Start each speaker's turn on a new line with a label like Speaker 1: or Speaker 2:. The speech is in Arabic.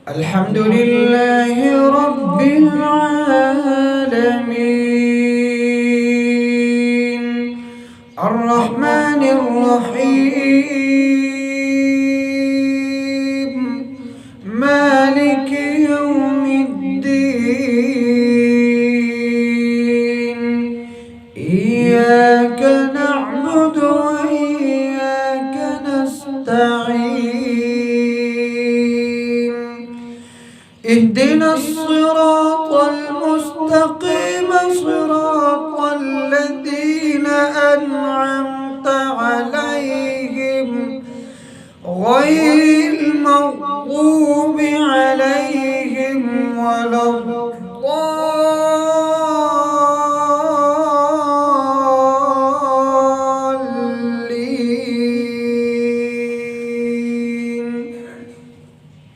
Speaker 1: الحمد لله رب العالمين الرحمن الرحيم مالك يوم الدين إياك نعبد وإياك نستعين اهدنا الصراط المستقيم صراط الذين أنعمت عليهم غير المغضوب